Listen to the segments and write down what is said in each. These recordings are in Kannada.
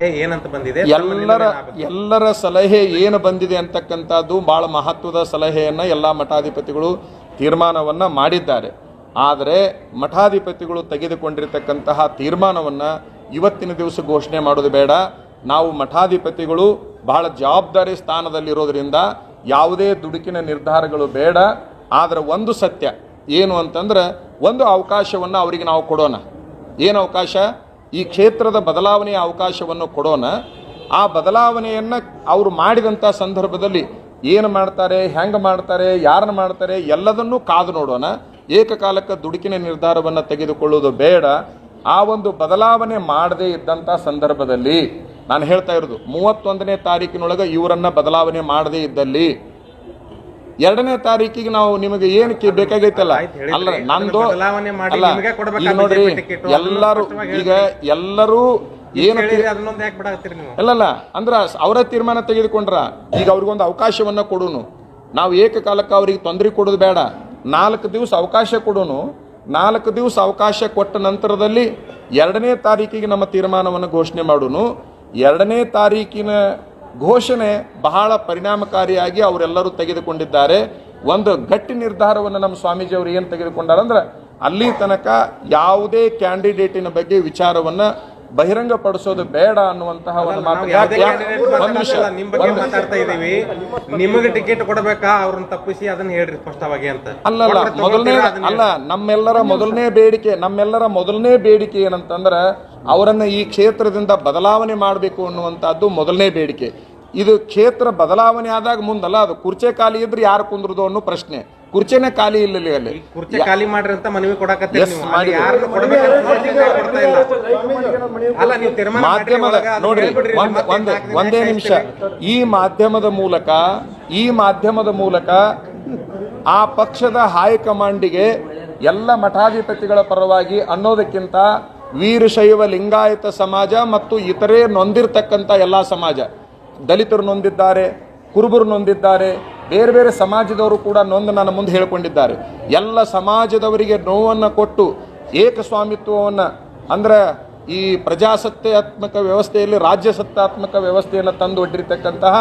ಏನಂತ ಬಂದಿದೆ? ಎಲ್ಲರ ಸಲಹೆ ಏನು ಬಂದಿದೆ ಅಂತಕ್ಕಂಥದ್ದು ಬಹಳ ಮಹತ್ವದ ಸಲಹೆಯನ್ನು ಎಲ್ಲ ಮಠಾಧಿಪತಿಗಳು ತೀರ್ಮಾನವನ್ನು ಮಾಡಿದ್ದಾರೆ. ಆದರೆ ಮಠಾಧಿಪತಿಗಳು ತೆಗೆದುಕೊಂಡಿರತಕ್ಕಂತಹ ತೀರ್ಮಾನವನ್ನು ಇವತ್ತಿನ ದಿವಸ ಘೋಷಣೆ ಮಾಡೋದು ಬೇಡ. ನಾವು ಮಠಾಧಿಪತಿಗಳು ಬಹಳ ಜವಾಬ್ದಾರಿ ಸ್ಥಾನದಲ್ಲಿರೋದ್ರಿಂದ ಯಾವುದೇ ದುಡುಕಿನ ನಿರ್ಧಾರಗಳು ಬೇಡ. ಆದರೆ ಒಂದು ಸತ್ಯ ಏನು ಅಂತಂದ್ರೆ, ಒಂದು ಅವಕಾಶವನ್ನು ಅವರಿಗೆ ನಾವು ಕೊಡೋಣ. ಏನು ಅವಕಾಶ? ಈ ಕ್ಷೇತ್ರದ ಬದಲಾವಣೆಯ ಅವಕಾಶವನ್ನು ಕೊಡೋಣ. ಆ ಬದಲಾವಣೆಯನ್ನು ಅವರು ಮಾಡಿದಂಥ ಸಂದರ್ಭದಲ್ಲಿ ಏನು ಮಾಡ್ತಾರೆ, ಹೆಂಗೆ ಮಾಡ್ತಾರೆ, ಯಾರನ್ನು ಮಾಡ್ತಾರೆ ಎಲ್ಲದನ್ನೂ ಕಾದು ನೋಡೋಣ. ಏಕಕಾಲಕ್ಕೆ ದುಡುಕಿನ ನಿರ್ಧಾರವನ್ನು ತೆಗೆದುಕೊಳ್ಳೋದು ಬೇಡ. ಆ ಒಂದು ಬದಲಾವಣೆ ಮಾಡದೇ ಇದ್ದಂಥ ಸಂದರ್ಭದಲ್ಲಿ ನಾನು ಹೇಳ್ತಾ ಇರೋದು 31ನೇ ತಾರೀಕಿನೊಳಗೆ ಇವರನ್ನು ಬದಲಾವಣೆ ಮಾಡದೇ ಇದ್ದಲ್ಲಿ 2ನೇ ತಾರೀಕಿಗೆ ನಾವು ನಿಮಗೆ ಏನು ಬೇಕಾಗೈತಲ್ಲ, ಅಲ್ಲ ನಂದು ಅಲ್ಲ, ಈಗ ನೋಡ್ರಿ ಎಲ್ಲರೂ ಏನು ಅಲ್ಲಲ್ಲ ಅಂದ್ರೆ ಅವರ ತೀರ್ಮಾನ ತೆಗೆದುಕೊಂಡ್ರ ಈಗ ಅವ್ರಿಗೊಂದು ಅವಕಾಶವನ್ನ ಕೊಡೋನು. ನಾವು ಏಕಕಾಲಕ್ಕೆ ಅವ್ರಿಗೆ ತೊಂದರೆ ಕೊಡೋದು ಬೇಡ. 4 ದಿವಸ ಅವಕಾಶ ಕೊಡೋನು. 4 ದಿವಸ ಅವಕಾಶ ಕೊಟ್ಟ ನಂತರದಲ್ಲಿ 2ನೇ ತಾರೀಕಿಗೆ ನಮ್ಮ ತೀರ್ಮಾನವನ್ನು ಘೋಷಣೆ ಮಾಡೋನು. 2ನೇ ತಾರೀಕಿನ ಘೋಷಣೆ ಬಹಳ ಪರಿಣಾಮಕಾರಿಯಾಗಿ ಅವರೆಲ್ಲರೂ ತೆಗೆದುಕೊಂಡಿದ್ದಾರೆ. ಒಂದು ಗಟ್ಟಿ ನಿರ್ಧಾರವನ್ನು ನಮ್ಮ ಸ್ವಾಮೀಜಿ ಅವರು ಏನು ತೆಗೆದುಕೊಂಡಾರಂದ್ರೆ, ಅಲ್ಲಿ ತನಕ ಯಾವುದೇ ಕ್ಯಾಂಡಿಡೇಟಿನ ಬಗ್ಗೆ ವಿಚಾರವನ್ನು ಬಹಿರಂಗಪಡಿಸೋದು ಬೇಡ ಅನ್ನುವಂತಹ ಒಂದು ಮಾತು. ನಿಮಗೆ ಟಿಕೆಟ್ ಕೊಡಬೇಕಾ, ಅವ್ರನ್ನ ತಪ್ಪಿಸಿ ಅದನ್ನ ಹೇಳ್ರಿ ಸ್ಪಷ್ಟವಾಗಿ ಅಂತ. ಅಲ್ಲ ನಮ್ಮೆಲ್ಲರ ಮೊದಲನೇ ಬೇಡಿಕೆ ಏನಂತಂದ್ರೆ, ಅವರನ್ನ ಈ ಕ್ಷೇತ್ರದಿಂದ ಬದಲಾವಣೆ ಮಾಡಬೇಕು ಅನ್ನುವಂಥದ್ದು ಮೊದಲನೇ ಬೇಡಿಕೆ. ಇದು ಕ್ಷೇತ್ರ ಬದಲಾವಣೆ ಆದಾಗ ಮುಂದಲ್ಲ, ಅದು ಕುರ್ಚೆ ಖಾಲಿ ಇದ್ರೆ ಯಾರು ಕುಂದ್ರದು ಅನ್ನೋ ಪ್ರಶ್ನೆ. ಕುರ್ಚೆನೇ ಖಾಲಿ ಇಲ್ಲ ಅಲ್ಲಿ. ಕುರ್ಚಿ ಖಾಲಿ ಮಾಡ್ರಿ ಅಂತ ಮನವಿ ಕೊಡಕತ್ತೀರಿ. ನೋಡ್ರಿ ಒಂದೇ ನಿಮಿಷ. ಈ ಮಾಧ್ಯಮದ ಮೂಲಕ ಆ ಪಕ್ಷದ ಹೈಕಮಾಂಡಿಗೆ ಎಲ್ಲ ಮಠಾಧಿಪತಿಗಳ ಪರವಾಗಿ ಅನ್ನೋದಕ್ಕಿಂತ ವೀರಶೈವ ಲಿಂಗಾಯತ ಸಮಾಜ ಮತ್ತು ಇತರೆ ನೊಂದಿರ್ತಕ್ಕಂಥ ಎಲ್ಲ ಸಮಾಜ, ದಲಿತರು ನೊಂದಿದ್ದಾರೆ, ಕುರುಬರು ನೊಂದಿದ್ದಾರೆ, ಬೇರೆ ಬೇರೆ ಸಮಾಜದವರು ಕೂಡ ನೊಂದು ನನ್ನ ಮುಂದೆ ಹೇಳಿಕೊಂಡಿದ್ದಾರೆ. ಎಲ್ಲ ಸಮಾಜದವರಿಗೆ ನೋವನ್ನು ಕೊಟ್ಟು ಏಕಸ್ವಾಮಿತ್ವವನ್ನು ಅಂದ್ರೆ ಈ ಪ್ರಜಾಸತ್ತಾತ್ಮಕ ವ್ಯವಸ್ಥೆಯಲ್ಲಿ ರಾಜ್ಯ ಸತ್ತಾತ್ಮಕ ವ್ಯವಸ್ಥೆಯನ್ನು ತಂದು ಒಡ್ಡಿರ್ತಕ್ಕಂತಹ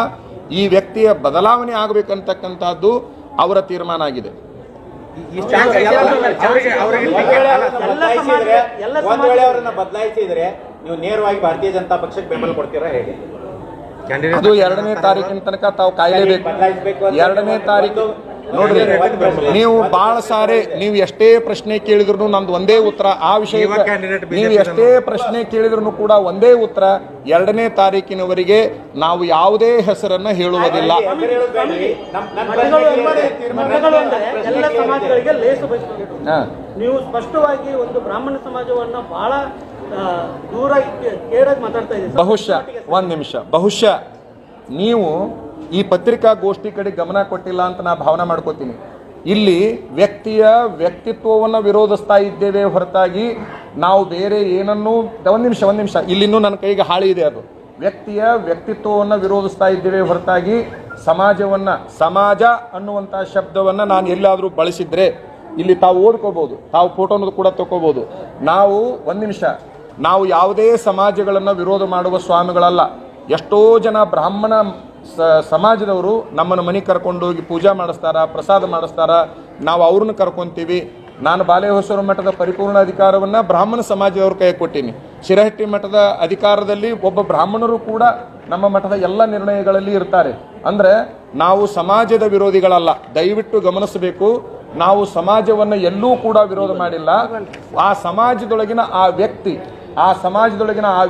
ಈ ವ್ಯಕ್ತಿಯ ಬದಲಾವಣೆ ಆಗಬೇಕಂತಕ್ಕಂಥದ್ದು ಅವರ ತೀರ್ಮಾನ ಆಗಿದೆ. ಬದಲಾಯಿಸಿದ್ರೆ ನೀವು ನೇರವಾಗಿ ಭಾರತೀಯ ಜನತಾ ಪಕ್ಷಕ್ಕೆ ಬೆಂಬಲ ಕೊಡ್ತೀರಾ ಹೇಗೆ? ಅದು 2ನೇ ತಾರೀಕಿನ ತನಕ ತಾವು ಕಾಯಲೇಬೇಕು. 2ನೇ ತಾರೀಕು ನೋಡ್ರಿ, ನೀವು ಬಹಳ ಸಾರಿ ನೀವು ಎಷ್ಟೇ ಪ್ರಶ್ನೆ ಕೇಳಿದ್ರು ನಮ್ದು ಒಂದೇ ಉತ್ತರ. ಆ ವಿಷಯಕ್ಕೆ ನೀವು ಎಷ್ಟೇ ಪ್ರಶ್ನೆ ಕೇಳಿದ್ರು ಕೂಡ ಒಂದೇ ಉತ್ತರ. 2ನೇ ತಾರೀಕಿನವರೆಗೆ ನಾವು ಯಾವುದೇ ಹೆಸರನ್ನ ಹೇಳುವುದಿಲ್ಲ. ನೀವು ಸ್ಪಷ್ಟವಾಗಿ ಒಂದು ಬ್ರಾಹ್ಮಣ ಸಮಾಜವನ್ನ ಬಹಳ ದೂರ ಕೇಳಕ್ ಮಾತಾಡ್ತಾ ಇದ್ದೀವಿ. ಬಹುಶಃ ನೀವು ಈ ಪತ್ರಿಕಾಗೋಷ್ಠಿ ಕಡೆ ಗಮನ ಕೊಟ್ಟಿಲ್ಲ ಅಂತ ನಾ ಭಾವನೆ ಮಾಡ್ಕೋತೀನಿ. ಇಲ್ಲಿ ವ್ಯಕ್ತಿಯ ವ್ಯಕ್ತಿತ್ವವನ್ನು ವಿರೋಧಿಸ್ತಾ ಇದ್ದೇವೆ ಹೊರತಾಗಿ ನಾವು ಬೇರೆ ಏನನ್ನೂ ಒಂದು ನಿಮಿಷ ಇಲ್ಲಿನ್ನೂ ನನ್ನ ಕೈಗೆ ಹಾಳಿ ಇದೆ. ಅದು ವ್ಯಕ್ತಿಯ ವ್ಯಕ್ತಿತ್ವವನ್ನು ವಿರೋಧಿಸ್ತಾ ಇದ್ದೇವೆ ಹೊರತಾಗಿ ಸಮಾಜ ಅನ್ನುವಂಥ ಶಬ್ದವನ್ನು ನಾನು ಎಲ್ಲಾದರೂ ಬಳಸಿದ್ರೆ ಇಲ್ಲಿ ತಾವು ಓದ್ಕೋಬಹುದು, ತಾವು ಫೋಟೋನು ಕೂಡ ತಗೋಬಹುದು. ನಾವು ಯಾವುದೇ ಸಮಾಜಗಳನ್ನು ವಿರೋಧ ಮಾಡುವ ಸ್ವಾಮಿಗಳಲ್ಲ. ಎಷ್ಟೋ ಜನ ಬ್ರಾಹ್ಮಣ ಸಮಾಜದವರು ನಮ್ಮನ್ನು ಮನೆ ಕರ್ಕೊಂಡೋಗಿ ಪೂಜಾ ಮಾಡಿಸ್ತಾರ, ಪ್ರಸಾದ ಮಾಡಿಸ್ತಾರ, ನಾವು ಅವ್ರನ್ನ ಕರ್ಕೊಂತೀವಿ. ನಾನು ಬಾಲೆಹೊಸೂರು ಮಠದ ಪರಿಪೂರ್ಣ ಅಧಿಕಾರವನ್ನು ಬ್ರಾಹ್ಮಣ ಸಮಾಜದವ್ರ ಕೈ ಕೊಟ್ಟೀನಿ. ಶಿರಹಟ್ಟಿ ಮಠದ ಅಧಿಕಾರದಲ್ಲಿ ಒಬ್ಬ ಬ್ರಾಹ್ಮಣರು ಕೂಡ ನಮ್ಮ ಮಠದ ಎಲ್ಲ ನಿರ್ಣಯಗಳಲ್ಲಿ ಇರ್ತಾರೆ. ಅಂದರೆ ನಾವು ಸಮಾಜದ ವಿರೋಧಿಗಳಲ್ಲ, ದಯವಿಟ್ಟು ಗಮನಿಸಬೇಕು. ನಾವು ಸಮಾಜವನ್ನು ಎಲ್ಲೂ ಕೂಡ ವಿರೋಧ ಮಾಡಿಲ್ಲ. ಆ ಸಮಾಜದೊಳಗಿನ ಆ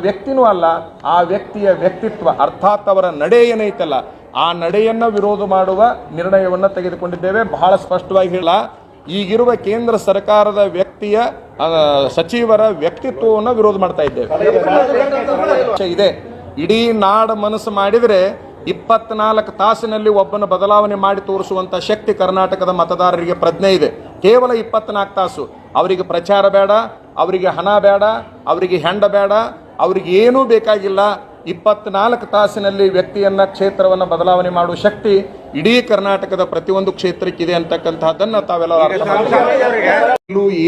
ವ್ಯಕ್ತಿನೂ ಅಲ್ಲ, ಆ ವ್ಯಕ್ತಿಯ ವ್ಯಕ್ತಿತ್ವ ಅರ್ಥಾತ್ ಅವರ ನಡೆ ಏನೈತಲ್ಲ, ಆ ನಡೆಯನ್ನು ವಿರೋಧ ಮಾಡುವ ನಿರ್ಣಯವನ್ನು ತೆಗೆದುಕೊಂಡಿದ್ದೇವೆ. ಬಹಳ ಸ್ಪಷ್ಟವಾಗಿ ಹೇಳ, ಈಗಿರುವ ಕೇಂದ್ರ ಸರ್ಕಾರದ ಸಚಿವರ ವ್ಯಕ್ತಿತ್ವವನ್ನು ವಿರೋಧ ಮಾಡ್ತಾ ಇದ್ದೇವೆ. ಇದೆ ಇಡೀ ನಾಡು ಮನಸ್ಸು ಮಾಡಿದರೆ 24 ತಾಸಿನಲ್ಲಿ ಒಬ್ಬನ ಬದಲಾವಣೆ ಮಾಡಿ ತೋರಿಸುವಂಥ ಶಕ್ತಿ ಕರ್ನಾಟಕದ ಮತದಾರರಿಗೆ ಪ್ರಜ್ಞೆ ಇದೆ. ಕೇವಲ 24 ತಾಸು. ಅವರಿಗೆ ಪ್ರಚಾರ ಬೇಡ, ಅವರಿಗೆ ಹಣ ಬೇಡ, ಅವರಿಗೆ ಹೆಂಡ ಬೇಡ, ಅವರಿಗೆ ಏನೂ ಬೇಕಾಗಿಲ್ಲ. 24 ತಾಸಿನಲ್ಲಿ ವ್ಯಕ್ತಿಯನ್ನ ಕ್ಷೇತ್ರವನ್ನು ಬದಲಾವಣೆ ಮಾಡುವ ಶಕ್ತಿ ಇಡೀ ಕರ್ನಾಟಕದ ಪ್ರತಿಯೊಂದು ಕ್ಷೇತ್ರಕ್ಕಿದೆ ಅಂತಕ್ಕಂತಹದ್ದನ್ನ ತಾವೆಲ್ಲ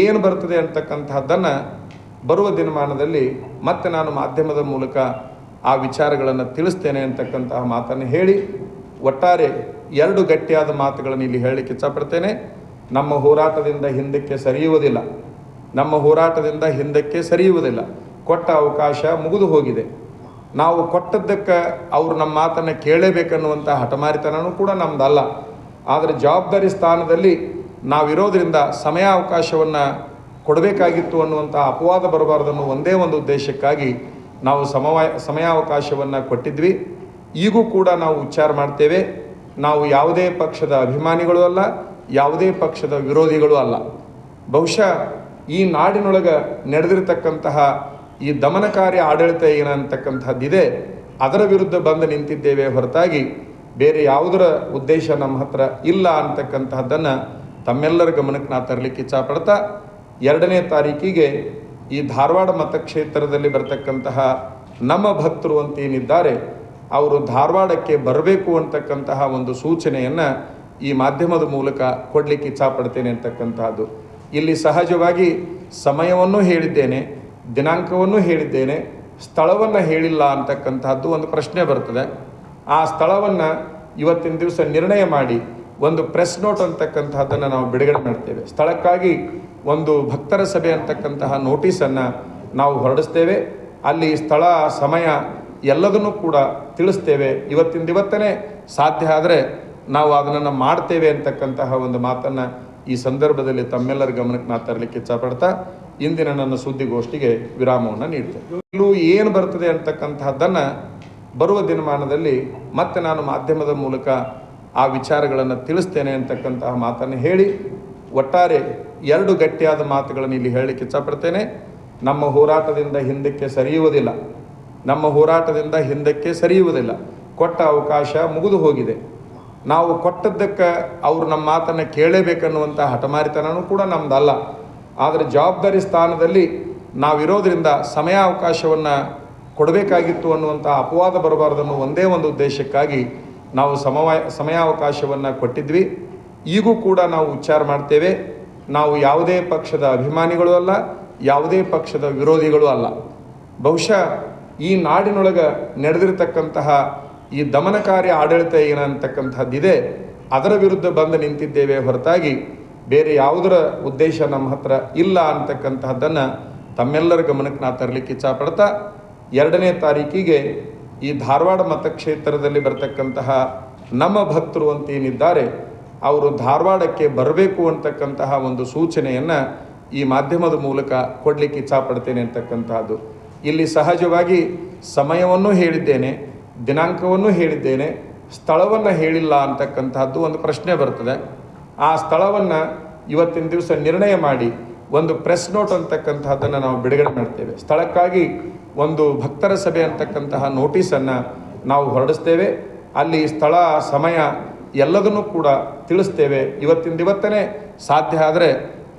ಏನು ಬರ್ತದೆ ಅಂತಕ್ಕಂತಹದ್ದನ್ನ ಬರುವ ದಿನಮಾನದಲ್ಲಿ ಮತ್ತೆ ನಾನು ಮಾಧ್ಯಮದ ಮೂಲಕ ಆ ವಿಚಾರಗಳನ್ನು ತಿಳಿಸ್ತೇನೆ ಅಂತಕ್ಕಂತಹ ಮಾತನ್ನು ಹೇಳಿ ಒಟ್ಟಾರೆ 2 ಗಟ್ಟಿಯಾದ ಮಾತುಗಳನ್ನು ಇಲ್ಲಿ ಹೇಳಲಿಕ್ಕೆ ಇಚ್ಛಪಡ್ತೇನೆ. ನಮ್ಮ ಹೋರಾಟದಿಂದ ಹಿಂದಕ್ಕೆ ಸರಿಯುವುದಿಲ್ಲ. ನಮ್ಮ ಹೋರಾಟದಿಂದ ಹಿಂದಕ್ಕೆ ಸರಿಯುವುದಿಲ್ಲ. ಕೊಟ್ಟ ಅವಕಾಶ ಮುಗಿದು ಹೋಗಿದೆ. ನಾವು ಕೊಟ್ಟದ್ದಕ್ಕೆ ಅವರು ನಮ್ಮ ಮಾತನ್ನು ಕೇಳಲೇಬೇಕನ್ನುವಂಥ ಹಠಮಾರಿತನೂ ಕೂಡ ನಮ್ಮದಲ್ಲ. ಆದರೆ ಜವಾಬ್ದಾರಿ ಸ್ಥಾನದಲ್ಲಿ ನಾವಿರೋದ್ರಿಂದ ಸಮಯಾವಕಾಶವನ್ನು ಕೊಡಬೇಕಾಗಿತ್ತು ಅನ್ನುವಂಥ ಅಪವಾದ ಬರಬಾರ್ದನ್ನೋ ಒಂದೇ ಒಂದು ಉದ್ದೇಶಕ್ಕಾಗಿ ನಾವು ಸಮಯಾವಕಾಶವನ್ನು ಕೊಟ್ಟಿದ್ವಿ. ಈಗೂ ಕೂಡ ನಾವು ಉಚ್ಚಾರ ಮಾಡ್ತೇವೆ. ನಾವು ಯಾವುದೇ ಪಕ್ಷದ ಅಭಿಮಾನಿಗಳು ಅಲ್ಲ, ಯಾವುದೇ ಪಕ್ಷದ ವಿರೋಧಿಗಳು ಅಲ್ಲ. ಬಹುಶಃ ಈ ನಾಡಿನೊಳಗೆ ನಡೆದಿರತಕ್ಕಂತಹ ಈ ದಮನಕಾರಿ ಆಡಳಿತ ಏನಂತಕ್ಕಂಥದ್ದಿದೆ ಅದರ ವಿರುದ್ಧ ಬಂದು ನಿಂತಿದ್ದೇವೆ ಹೊರತಾಗಿ ಬೇರೆ ಯಾವುದರ ಉದ್ದೇಶ ನಮ್ಮ ಹತ್ರ ಇಲ್ಲ ಅಂತಕ್ಕಂತಹದ್ದನ್ನು ತಮ್ಮೆಲ್ಲರ ಗಮನಕ್ಕೆ ನಾ ತರಲಿಕ್ಕೆ ಇಚ್ಛಪಡ್ತಾ 2ನೇ ತಾರೀಕಿಗೆ ಈ ಧಾರವಾಡ ಮತಕ್ಷೇತ್ರದಲ್ಲಿ ಬರ್ತಕ್ಕಂತಹ ನಮ್ಮ ಭಕ್ತರು ಅಂತ ಏನಿದ್ದಾರೆ ಅವರು ಧಾರವಾಡಕ್ಕೆ ಬರಬೇಕು ಅಂತಕ್ಕಂತಹ ಒಂದು ಸೂಚನೆಯನ್ನು ಈ ಮಾಧ್ಯಮದ ಮೂಲಕ ಕೊಡಲಿಕ್ಕೆ ಇಚ್ಛಪಡ್ತೇನೆ ಅಂತಕ್ಕಂತಹದ್ದು. ಇಲ್ಲಿ ಸಹಜವಾಗಿ ಸಮಯವನ್ನು ಹೇಳಿದ್ದೇನೆ, ದಿನಾಂಕವನ್ನು ಹೇಳಿದ್ದೇನೆ, ಸ್ಥಳವನ್ನು ಹೇಳಿಲ್ಲ ಅಂತಕ್ಕಂತಹದ್ದು ಒಂದು ಪ್ರಶ್ನೆ ಬರ್ತದೆ. ಆ ಸ್ಥಳವನ್ನು ಇವತ್ತಿನ ದಿವಸ ನಿರ್ಣಯ ಮಾಡಿ ಒಂದು ಪ್ರೆಸ್ ನೋಟ್ ಅಂತಕ್ಕಂತಹದ್ದನ್ನು ನಾವು ಬಿಡುಗಡೆ ಮಾಡ್ತೇವೆ. ಸ್ಥಳಕ್ಕಾಗಿ ಒಂದು ಭಕ್ತರ ಸಭೆ ಅಂತಕ್ಕಂತಹ ನೋಟಿಸನ್ನು ನಾವು ಹೊರಡಿಸ್ತೇವೆ. ಅಲ್ಲಿ ಸ್ಥಳ ಸಮಯ ಎಲ್ಲದನ್ನೂ ಕೂಡ ತಿಳಿಸ್ತೇವೆ. ಇವತ್ತೇ ಸಾಧ್ಯ ಆದರೆ ನಾವು ಅದನ್ನು ಮಾಡ್ತೇವೆ ಅಂತಕ್ಕಂತಹ ಒಂದು ಮಾತನ್ನು ಈ ಸಂದರ್ಭದಲ್ಲಿ ತಮ್ಮೆಲ್ಲರ ಗಮನಕ್ಕೆ ನಾ ತರಲಿಕ್ಕೆ ಇಚ್ಛಪಡ್ತಾ ಇಂದಿನ ನನ್ನ ಸುದ್ದಿಗೋಷ್ಠಿಗೆ ವಿರಾಮವನ್ನು ನೀಡ್ತೇನೆ. ಇಲ್ಲೂ ಏನು ಬರ್ತದೆ ಅಂತಕ್ಕಂತಹದ್ದನ್ನು ಬರುವ ದಿನಮಾನದಲ್ಲಿ ಮತ್ತೆ ನಾನು ಮಾಧ್ಯಮದ ಮೂಲಕ ಆ ವಿಚಾರಗಳನ್ನು ತಿಳಿಸ್ತೇನೆ ಅಂತಕ್ಕಂತಹ ಮಾತನ್ನು ಹೇಳಿ ಒಟ್ಟಾರೆ 2 ಗಟ್ಟಿಯಾದ ಮಾತುಗಳನ್ನು ಇಲ್ಲಿ ಹೇಳಲಿಕ್ಕೆ ಇಚ್ಛಪಡ್ತೇನೆ. ನಮ್ಮ ಹೋರಾಟದಿಂದ ಹಿಂದಕ್ಕೆ ಸರಿಯುವುದಿಲ್ಲ. ನಮ್ಮ ಹೋರಾಟದಿಂದ ಹಿಂದಕ್ಕೆ ಸರಿಯುವುದಿಲ್ಲ. ಕೊಟ್ಟ ಅವಕಾಶ ಮುಗಿದು ಹೋಗಿದೆ. ನಾವು ಕೊಟ್ಟದ್ದಕ್ಕೆ ಅವರು ನಮ್ಮ ಮಾತನ್ನು ಕೇಳಲೇಬೇಕನ್ನುವಂಥ ಹಠಮಾರಿತನೂ ಕೂಡ ನಮ್ಮದಲ್ಲ. ಆದರೆ ಜವಾಬ್ದಾರಿ ಸ್ಥಾನದಲ್ಲಿ ನಾವಿರೋದ್ರಿಂದ ಸಮಯಾವಕಾಶವನ್ನು ಕೊಡಬೇಕಾಗಿತ್ತು ಅನ್ನುವಂಥ ಅಪವಾದ ಬರಬಾರ್ದನ್ನೋ ಒಂದೇ ಒಂದು ಉದ್ದೇಶಕ್ಕಾಗಿ ನಾವು ಸಮಯಾವಕಾಶವನ್ನು ಕೊಟ್ಟಿದ್ವಿ. ಈಗೂ ಕೂಡ ನಾವು ಉಚ್ಚಾರ ಮಾಡ್ತೇವೆ. ನಾವು ಯಾವುದೇ ಪಕ್ಷದ ಅಭಿಮಾನಿಗಳು ಅಲ್ಲ, ಯಾವುದೇ ಪಕ್ಷದ ವಿರೋಧಿಗಳು ಅಲ್ಲ. ಬಹುಶಃ ಈ ನಾಡಿನೊಳಗೆ ನಡೆದಿರತಕ್ಕಂತಹ ಈ ದಮನಕಾರಿ ಆಡಳಿತ ಏನಂತಕ್ಕಂಥದ್ದಿದೆ ಅದರ ವಿರುದ್ಧ ಬಂದು ನಿಂತಿದ್ದೇವೆ ಹೊರತಾಗಿ ಬೇರೆ ಯಾವುದರ ಉದ್ದೇಶ ನಮ್ಮ ಹತ್ರ ಇಲ್ಲ ಅಂತಕ್ಕಂತಹದ್ದನ್ನು ತಮ್ಮೆಲ್ಲರ ಗಮನಕ್ಕೆ ನಾ ತರಲಿಕ್ಕೆ ಇಚ್ಛಪಡ್ತಾ 2ನೇ ತಾರೀಕಿಗೆ ಈ ಧಾರವಾಡ ಮತಕ್ಷೇತ್ರದಲ್ಲಿ ಬರ್ತಕ್ಕಂತಹ ನಮ್ಮ ಭಕ್ತರು ಅಂತ ಏನಿದ್ದಾರೆ ಅವರು ಧಾರವಾಡಕ್ಕೆ ಬರಬೇಕು ಅಂತಕ್ಕಂತಹ ಒಂದು ಸೂಚನೆಯನ್ನು ಈ ಮಾಧ್ಯಮದ ಮೂಲಕ ಕೊಡಲಿಕ್ಕೆ ಇಚ್ಛಪಡ್ತೇನೆ ಅಂತಕ್ಕಂತಹದ್ದು. ಇಲ್ಲಿ ಸಹಜವಾಗಿ ಸಮಯವನ್ನು ಹೇಳಿದ್ದೇನೆ, ದಿನಾಂಕವನ್ನು ಹೇಳಿದ್ದೇನೆ, ಸ್ಥಳವನ್ನು ಹೇಳಿಲ್ಲ ಅಂತಕ್ಕಂತಹದ್ದು ಒಂದು ಪ್ರಶ್ನೆ ಬರ್ತದೆ. ಆ ಸ್ಥಳವನ್ನು ಇವತ್ತಿನ ದಿವಸ ನಿರ್ಣಯ ಮಾಡಿ ಒಂದು ಪ್ರೆಸ್ ನೋಟ್ ಅಂತಕ್ಕಂತಹದ್ದನ್ನು ನಾವು ಬಿಡುಗಡೆ ಮಾಡ್ತೇವೆ. ಸ್ಥಳಕ್ಕಾಗಿ ಒಂದು ಭಕ್ತರ ಸಭೆ ಅಂತಕ್ಕಂತಹ ನೋಟಿಸನ್ನು ನಾವು ಹೊರಡಿಸ್ತೇವೆ. ಅಲ್ಲಿ ಸ್ಥಳ ಸಮಯ ಎಲ್ಲದನ್ನೂ ಕೂಡ ತಿಳಿಸ್ತೇವೆ. ಇವತ್ತೇ ಸಾಧ್ಯ ಆದರೆ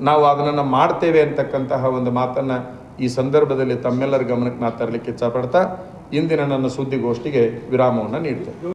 ನಾವು ಅದನ್ನು ಮಾಡ್ತೇವೆ ಅಂತಕ್ಕಂತಹ ಒಂದು ಮಾತನ್ನು ಈ ಸಂದರ್ಭದಲ್ಲಿ ತಮ್ಮೆಲ್ಲರ ಗಮನಕ್ಕೆ ನಾ ತರಲಿಕ್ಕೆ ಇಚ್ಛಪಡ್ತಾ ಇಂದಿನ ನನ್ನ ಸುದ್ದಿಗೋಷ್ಠಿಗೆ ವಿರಾಮವನ್ನು ನೀಡ್ತೇವೆ.